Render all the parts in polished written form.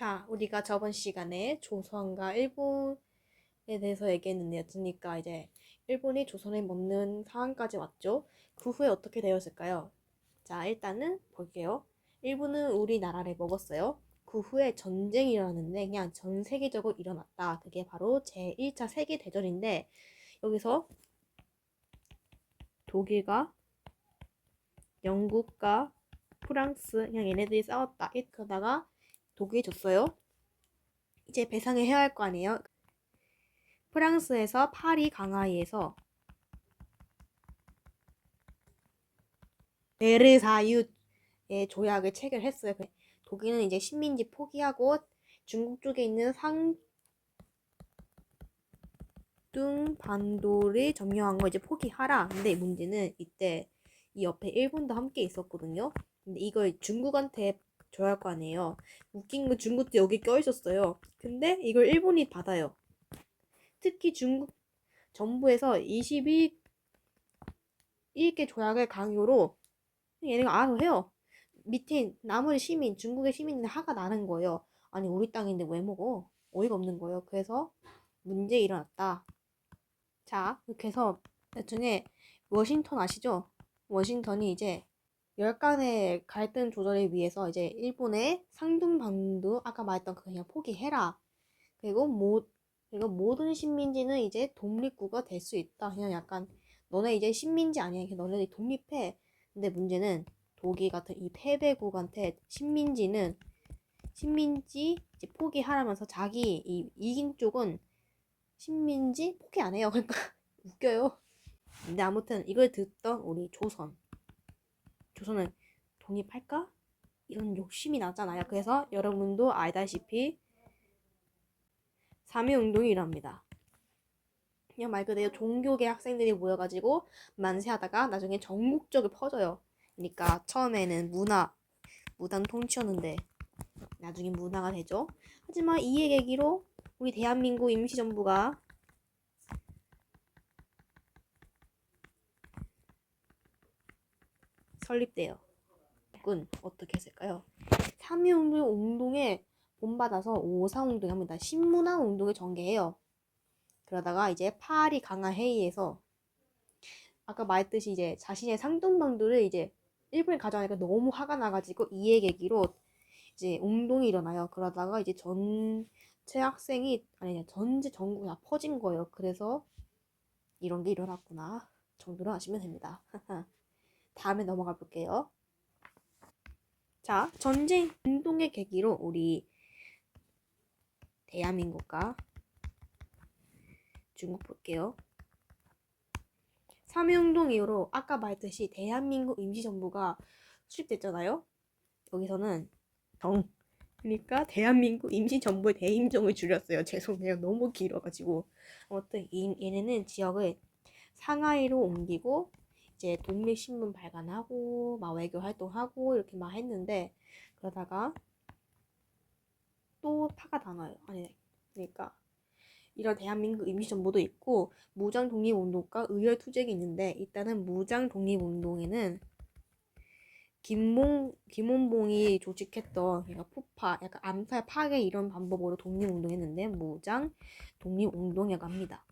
자, 우리가 저번 시간에 조선과 일본에 대해서 얘기했는데요. 그러니까 이제 일본이 조선을 먹는 상황까지 왔죠. 그 후에 어떻게 되었을까요? 자, 일단은 볼게요. 일본은 우리나라를 먹었어요. 그 후에 전쟁이 일어났는데 그냥 전 세계적으로 일어났다. 그게 바로 제1차 세계대전인데 여기서 독일과 영국과 프랑스 그냥 얘네들이 싸웠다. 이렇게 하다가 독일이 졌어요. 이제 배상을 해야 할 거 아니에요. 프랑스에서 파리 강화이에서 베르사유의 조약을 체결했어요. 독일은 이제 식민지 포기하고 중국 쪽에 있는 상둥반도를 점령한 거 이제 포기하라. 근데 문제는 이때 이 옆에 일본도 함께 있었거든요. 근데 이걸 중국한테 줘야 할 거 아니에요. 웃긴 건 중국도 여기 껴있었어요. 근데 이걸 일본이 받아요. 특히 중국 정부에서 21개 조약을 강요로 얘네가 알아서 해요. 밑에 나머지 시민, 중국의 시민은 화가 나는 거예요. 아니 우리 땅인데 왜 먹어? 어이가 없는 거예요. 그래서 문제 일어났다. 자, 이렇게 해서 나중에 워싱턴 아시죠? 워싱턴이 이제 열간의 갈등 조절을 위해서 이제 일본의 상둥반도 아까 말했던 그 그냥 포기해라. 그리고 그리고 모든 식민지는 이제 독립국가 될 수 있다. 그냥 약간 너네 이제 식민지 아니야. 너네들이 독립해. 근데 문제는 독일 같은 이 패배국한테 식민지 이제 포기하라면서 자기 이긴 쪽은 식민지 포기 안 해요. 그러니까 웃겨요. 근데 아무튼 이걸 듣던 우리 조선은 독립할까? 이런 욕심이 나잖아요. 그래서 여러분도 알다시피 3.1운동이 일어납니다. 그냥 말 그대로 종교계 학생들이 모여가지고 만세하다가 나중에 전국적으로 퍼져요. 그러니까 처음에는 무당 통치였는데 나중에 문화가 되죠. 하지만 이의 계기로 우리 대한민국 임시정부가 설립돼요. 군 어떻게 했을까요? 3.1운동에 본받아서 5.4운동 합니다. 신문화 운동을 전개해요. 그러다가 이제 파리 강화 회의에서 아까 말했듯이 이제 자신의 상동방도를 이제 일본에 가져가니까 너무 화가 나가지고 이의 계기로 이제 운동이 일어나요. 그러다가 이제 전체 학생이 아니 전체 전국에 다 퍼진 거예요. 그래서 이런 게 일어났구나 정도로 아시면 됩니다. 다음에 넘어가 볼게요. 자, 전쟁 운동의 계기로 우리 대한민국과 중국 볼게요. 3.1운동 이후로 아까 말했듯이 대한민국 임시정부가 수립됐잖아요. 여기서는 그러니까 대한민국 임시정부의 대임정을 줄였어요. 죄송해요. 너무 길어가지고. 아무튼 얘네는 지역을 상하이로 옮기고 이제 독립신문 발간하고 막 외교 활동하고 이렇게 막 했는데 그러다가 또 파가 당해요. 아니 그러니까 이런 대한민국 임시정부도 있고 무장 독립운동과 의열 투쟁이 있는데 일단은 무장 독립운동에는 김원봉이 조직했던 그러니까 폭파, 약간 암살 파괴 이런 방법으로 독립운동했는데 무장 독립운동이라고 합니다.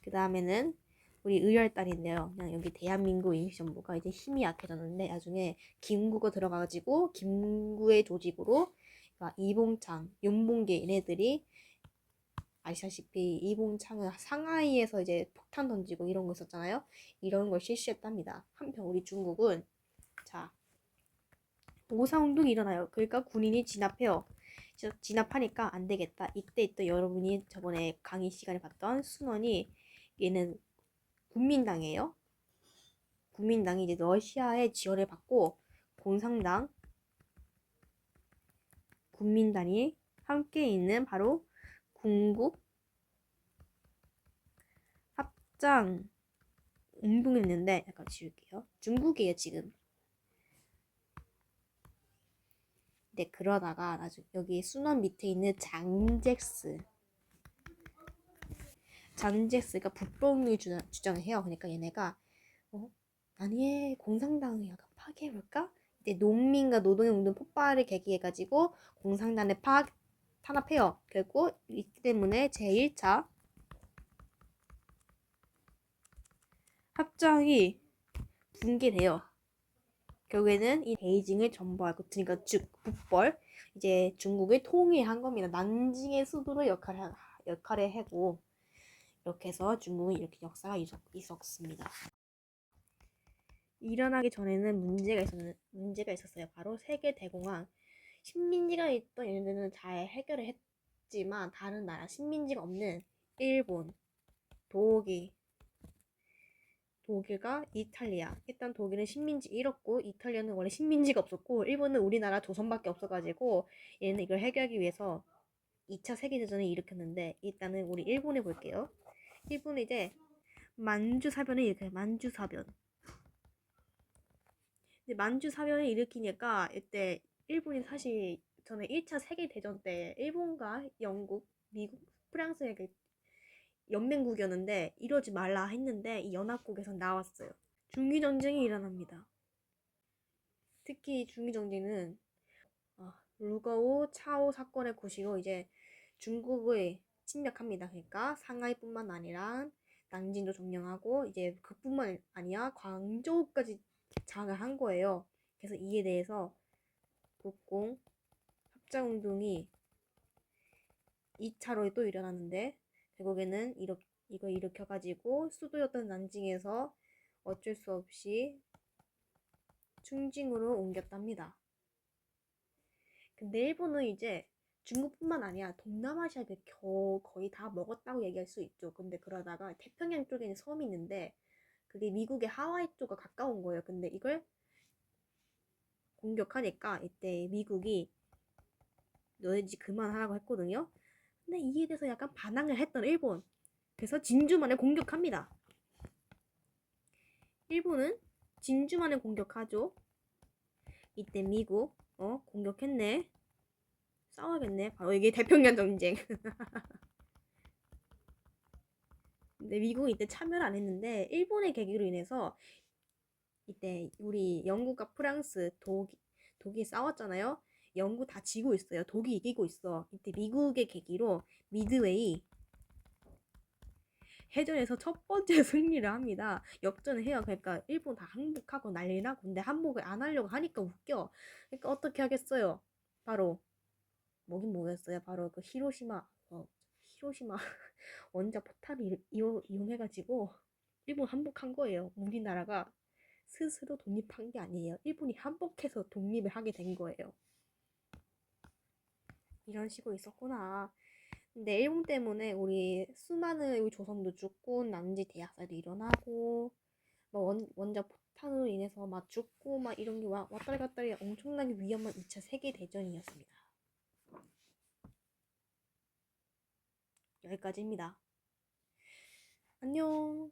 그 다음에는 우리 의열단인데요. 그냥 여기 대한민국 임시정부가 이제 힘이 약해졌는데 나중에 김구가 들어가가지고 김구의 조직으로 그러니까 이봉창, 윤봉계 얘네들이 아시다시피 이봉창은 상하이에서 이제 폭탄 던지고 이런 거 있었잖아요. 이런 걸 실시했답니다. 한편 우리 중국은 자 오사운동이 일어나요. 그러니까 군인이 진압해요. 진압하니까 안 되겠다. 이때 또 여러분이 저번에 강의 시간에 봤던 순원이 얘는 국민당이에요. 국민당이 이제 러시아의 지원을 받고 공산당, 국민당이 함께 있는 바로 군국 합장 운동이 있는데 약간 지울게요. 중국이에요 지금. 네 그러다가 나중에 여기 순원 밑에 있는 장젝스가 북봉을 주장해요. 그러니까 얘네가 아니 공산당을 약간 파괴해볼까? 이때 농민과 노동의 운동 폭발을 계기해가지고 공산당에 탄압해요. 결국 이 때문에 제1차 합작이 붕괴돼요. 결국에는 이 베이징을 전부하고 그러니까 북벌 이제 중국을 통일한 겁니다. 난징의 수도로 역할을 하고 이렇게 해서 중국은 이렇게 역사가 있었습니다. 일어나기 전에는 문제가 있었어요. 바로 세계 대공황. 식민지가 있던 얘네들은 잘 해결을 했지만 다른 나라 식민지가 없는 일본, 독일과 이탈리아. 일단 독일은 식민지 잃었고 이탈리아는 원래 식민지가 없었고 일본은 우리나라 조선밖에 없어가지고 얘는 이걸 해결하기 위해서 2차 세계대전을 일으켰는데 일단은 우리 일본에 볼게요. 일본은 이제 만주사변을 일으켜요. 만주사변. 근데 만주사변을 일으키니까 이때 일본이 사실 저는 1차 세계대전 때 일본과 영국, 미국, 프랑스에게 연맹국이었는데 이러지 말라 했는데 이 연합국에서 나왔어요. 중기전쟁이 일어납니다. 특히 중기전쟁은 루거우 차오 사건의 고시로 이제 중국을 침략합니다. 그러니까 상하이뿐만 아니라 난징도 점령하고 이제 그뿐만 아니라 광저우까지 장악한 거예요. 그래서 이에 대해서 국공 합작운동이 2차로 또 일어나는데 결국에는 이거 일으켜가지고 수도였던 난징에서 어쩔 수 없이 충징으로 옮겼답니다. 근데 일본은 이제 중국뿐만 아니라 동남아시아를 거의 다 먹었다고 얘기할 수 있죠. 근데 그러다가 태평양 쪽에는 섬이 있는데 그게 미국의 하와이 쪽과 가까운 거예요. 근데 이걸 공격하니까 이때 미국이 너네 지 그만하라고 했거든요. 근데 이에 대해서 약간 반항을 했던 일본. 그래서 진주만을 공격합니다. 일본은 진주만을 공격하죠. 이때 미국 공격했네. 싸워야겠네. 바로 이게 태평양 전쟁. 근데 미국이 이때 참여를 안 했는데 일본의 계기로 인해서 이때 우리 영국과 프랑스, 독이 싸웠잖아요. 영국 다 지고 있어요. 독이 이기고 있어. 이때 미국의 계기로 미드웨이 해전에서 첫 번째 승리를 합니다. 역전을 해요. 그러니까 일본 다 항복하고 난리 나고 근데 항복을 안 하려고 하니까 웃겨. 그러니까 어떻게 하겠어요? 바로 뭐였어요? 바로 그 히로시마 원자 포탑을 이용해가지고 일본 항복한 거예요. 우리나라가 스스로 독립한 게 아니에요. 일본이 항복해서 독립을 하게 된 거예요. 이런 식으로 있었구나. 근데 일본 때문에 우리 수많은 우리 조선도 죽고 난지 대학살도 일어나고 원자 폭탄으로 인해서 막 죽고 막 이런 게 왔다리 갔다리 엄청나게 위험한 2차 세계대전이었습니다. 여기까지입니다. 안녕.